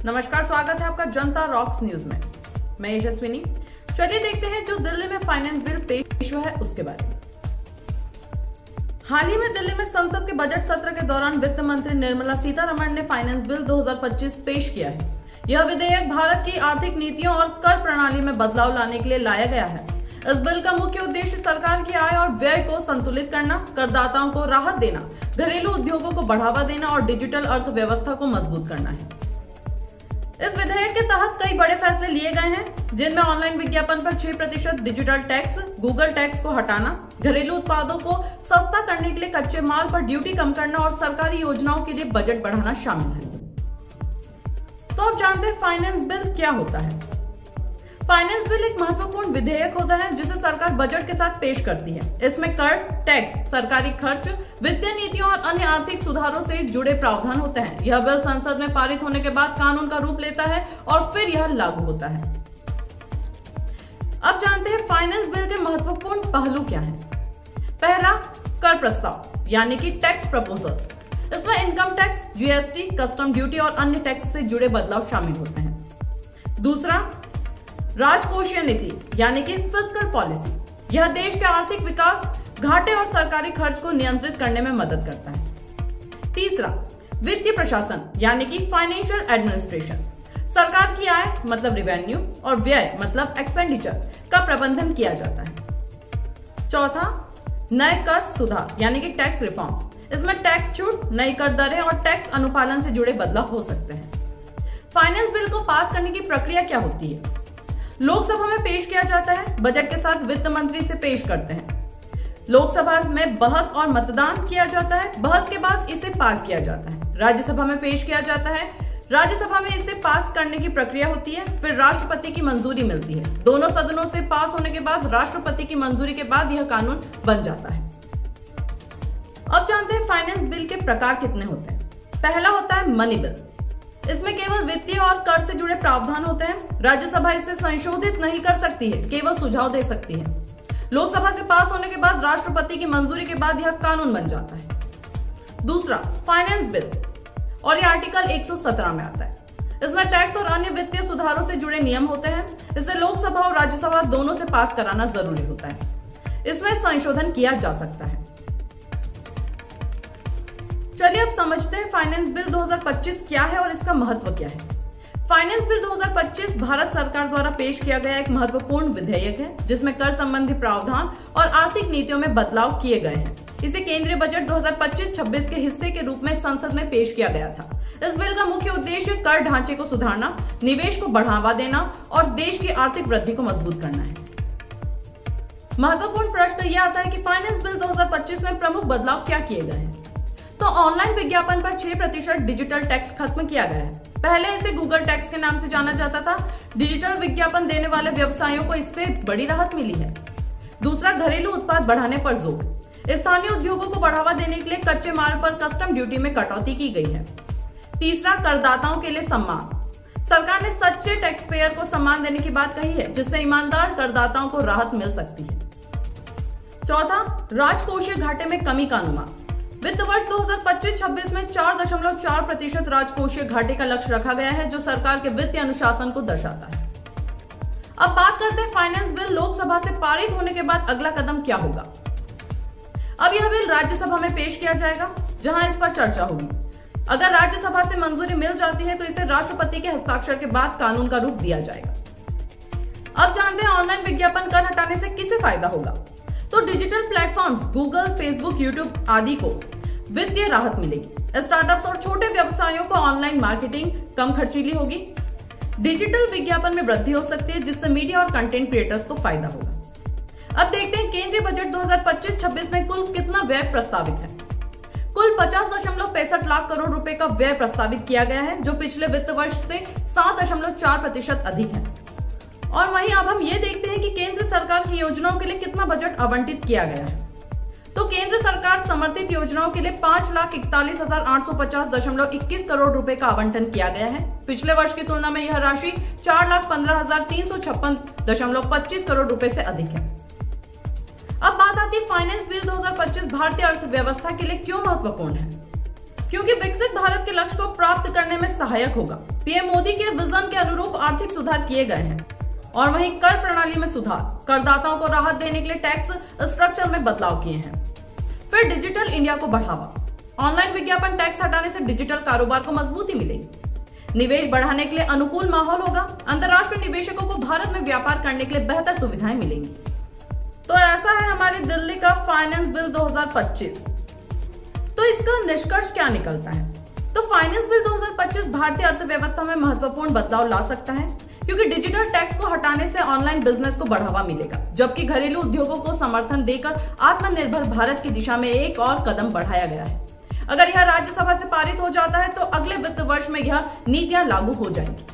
नमस्कार, स्वागत है आपका जनता रॉक्स न्यूज में। मैं यशस्विनी। चलिए देखते हैं जो दिल्ली में फाइनेंस बिल पेश हुआ है उसके बारे में। हाल ही में दिल्ली में संसद के बजट सत्र के दौरान वित्त मंत्री निर्मला सीतारमण ने फाइनेंस बिल 2025 पेश किया है। यह विधेयक भारत की आर्थिक नीतियों और कर प्रणाली में बदलाव लाने के लिए लाया गया है। इस बिल का मुख्य उद्देश्य सरकार की आय और व्यय को संतुलित करना, करदाताओं को राहत देना, घरेलू उद्योगों को बढ़ावा देना और डिजिटल अर्थव्यवस्था को मजबूत करना है। इस विधेयक के तहत कई बड़े फैसले लिए गए हैं, जिनमें ऑनलाइन विज्ञापन पर 6%, डिजिटल टैक्स, गूगल टैक्स को हटाना, घरेलू उत्पादों को सस्ता करने के लिए कच्चे माल पर ड्यूटी कम करना और सरकारी योजनाओं के लिए बजट बढ़ाना शामिल है। तो अब जानते हैं फाइनेंस बिल क्या होता है। फाइनेंस बिल एक महत्वपूर्ण विधेयक होता है जिसे सरकार बजट के साथ पेश करती है। इसमें कर, टैक्स, सरकारी खर्च, वित्तीय नीतियों और अन्य आर्थिक सुधारों से जुड़े प्रावधान होते हैं। यह बिल संसद में पारित होने के बाद कानून का रूप लेता है और फिर यह लागू होता है। अब जानते हैं फाइनेंस बिल के महत्वपूर्ण पहलू क्या हैं। पहला, कर प्रस्ताव यानी कि टैक्स प्रपोजल्स। इसमें income tax, GST, custom duty और अन्य टैक्स से जुड़े बदलाव शामिल होते हैं। दूसरा, राजकोषीय नीति यानी कि फिस्कल पॉलिसी। यह देश के आर्थिक विकास, घाटे और सरकारी खर्च को नियंत्रित करने में मदद करता है। तीसरा, वित्तीय प्रशासन यानी कि फाइनेंशियल एडमिनिस्ट्रेशन। सरकार की आय मतलब रेवेन्यू और व्यय मतलब एक्सपेंडिचर का प्रबंधन किया जाता है। चौथा, नए कर सुधार यानी कि टैक्स रिफॉर्म्स। इसमें टैक्स छूट, नई कर दरें और टैक्स अनुपालन से जुड़े बदलाव हो सकते हैं। फाइनेंस बिल को पास करने की प्रक्रिया क्या होती है। लोकसभा में पेश किया जाता है, बजट के साथ वित्त मंत्री इसे पेश करते हैं। लोकसभा में बहस और मतदान किया जाता है, बहस के बाद इसे पास किया जाता है। राज्यसभा में पेश किया जाता है, राज्यसभा में इसे पास करने की प्रक्रिया होती है, फिर राष्ट्रपति की मंजूरी मिलती है। दोनों सदनों से पास होने के बाद राष्ट्रपति की मंजूरी के बाद यह कानून बन जाता है। अब जानते हैं फाइनेंस बिल के प्रकार कितने होते हैं। पहला होता है मनी बिल। इसमें केवल वित्तीय और कर से जुड़े प्रावधान होते हैं। राज्यसभा इसे संशोधित नहीं कर सकती है, केवल सुझाव दे सकती है। लोकसभा से पास होने के बाद राष्ट्रपति की मंजूरी के बाद यह कानून बन जाता है। दूसरा, फाइनेंस बिल और यह आर्टिकल 117 में आता है। इसमें टैक्स और अन्य वित्तीय सुधारों से जुड़े नियम होते हैं। इसे लोकसभा और राज्यसभा दोनों से पास कराना जरूरी होता है। इसमें संशोधन किया जा सकता है। चलिए अब समझते हैं फाइनेंस बिल 2025 क्या है और इसका महत्व क्या है। फाइनेंस बिल 2025 भारत सरकार द्वारा पेश किया गया एक महत्वपूर्ण विधेयक है, जिसमें कर संबंधी प्रावधान और आर्थिक नीतियों में बदलाव किए गए हैं। इसे केंद्रीय बजट 2025-26 के हिस्से के रूप में संसद में पेश किया गया था। इस बिल का मुख्य उद्देश्य कर ढांचे को सुधारना, निवेश को बढ़ावा देना और देश की आर्थिक वृद्धि को मजबूत करना है। महत्वपूर्ण प्रश्न यह आता है कि फाइनेंस बिल 2025 में प्रमुख बदलाव क्या किए गए हैं। तो ऑनलाइन विज्ञापन पर 6% डिजिटल टैक्स खत्म किया गया है। पहले इसे गूगल टैक्स के नाम से जाना जाता था। डिजिटल विज्ञापन देने वाले व्यवसायों को इससे बड़ी राहत मिली है। दूसरा, घरेलू उत्पाद बढ़ाने पर जोर। स्थानीय उद्योगों को बढ़ावा देने के लिए कच्चे माल पर कस्टम ड्यूटी में कटौती की गई है। तीसरा, करदाताओं के लिए सम्मान। सरकार ने सच्चे टैक्स पेयर को सम्मान देने की बात कही है, जिससे ईमानदार करदाताओं को राहत मिल सकती है। चौथा, राजकोषीय घाटे में कमी का अनुमान। वित्त वर्ष 2025-26 में 4.4% राजकोषीय घाटे का लक्ष्य रखा गया है, जो सरकार के वित्तीय अनुशासन को दर्शाता है। अब बात करते हैं फाइनेंस बिल लोकसभा से पारित होने के बाद अगला कदम क्या होगा। अब यह बिल राज्यसभा में पेश किया जाएगा, जहां इस पर चर्चा होगी। अगर राज्यसभा से मंजूरी मिल जाती है तो इसे राष्ट्रपति के हस्ताक्षर के बाद कानून का रूप दिया जाएगा। अब जानते हैं ऑनलाइन विज्ञापन कर हटाने से किसे फायदा होगा। तो digital platforms Google, Facebook, YouTube आदि को वित्तीय राहत मिलेगी। स्टार्टअप्स और छोटे व्यवसायों को ऑनलाइन मार्केटिंग कम खर्चीली होगी। डिजिटल विज्ञापन में वृद्धि हो सकती है, जिससे मीडिया और कंटेंट क्रिएटर्स को फायदा होगा। अब देखते हैं केंद्रीय बजट 2025-26 में कुल कितना व्यय प्रस्तावित है। कुल 50.65 लाख करोड़ रुपए का व्यय प्रस्तावित किया गया है, जो पिछले वित्त वर्ष से 7.4% अधिक है। और वहीं अब हम ये देखते हैं कि केंद्र सरकार की योजनाओं के लिए कितना बजट आवंटित किया गया है। तो केंद्र सरकार समर्थित योजनाओं के लिए 5,41,850.21 करोड़ रुपए का आवंटन किया गया है। पिछले वर्ष की तुलना में यह राशि 4,15,356.25 करोड़ रुपए से अधिक है। अब बात आती है फाइनेंस बिल 2025 भारतीय अर्थव्यवस्था के लिए क्यों महत्वपूर्ण है। क्योंकि विकसित भारत के लक्ष्य को प्राप्त करने में सहायक होगा। पीएम मोदी के विजन के अनुरूप आर्थिक सुधार किए गए हैं और वहीं कर प्रणाली में सुधार, करदाताओं को राहत देने के लिए टैक्स स्ट्रक्चर में बदलाव किए हैं। फिर डिजिटल इंडिया को बढ़ावा, ऑनलाइन विज्ञापन टैक्स हटाने से डिजिटल कारोबार को मजबूती मिलेगी। निवेश बढ़ाने के लिए अनुकूल माहौल होगा, अंतर्राष्ट्रीय निवेशकों को भारत में व्यापार करने के लिए बेहतर सुविधाएं मिलेंगी। तो ऐसा है हमारी दिल्ली का फाइनेंस बिल 2025। तो इसका निष्कर्ष क्या निकलता है? तो फाइनेंस बिल 2025 भारतीय अर्थव्यवस्था में महत्वपूर्ण बदलाव ला सकता है, क्योंकि डिजिटल टैक्स को हटाने से ऑनलाइन बिजनेस को बढ़ावा मिलेगा, जबकि घरेलू उद्योगों को समर्थन देकर आत्मनिर्भर भारत की दिशा में एक और कदम बढ़ाया गया है। अगर यह राज्यसभा से पारित हो जाता है तो अगले वित्त वर्ष में यह नीतियां लागू हो जाएंगी।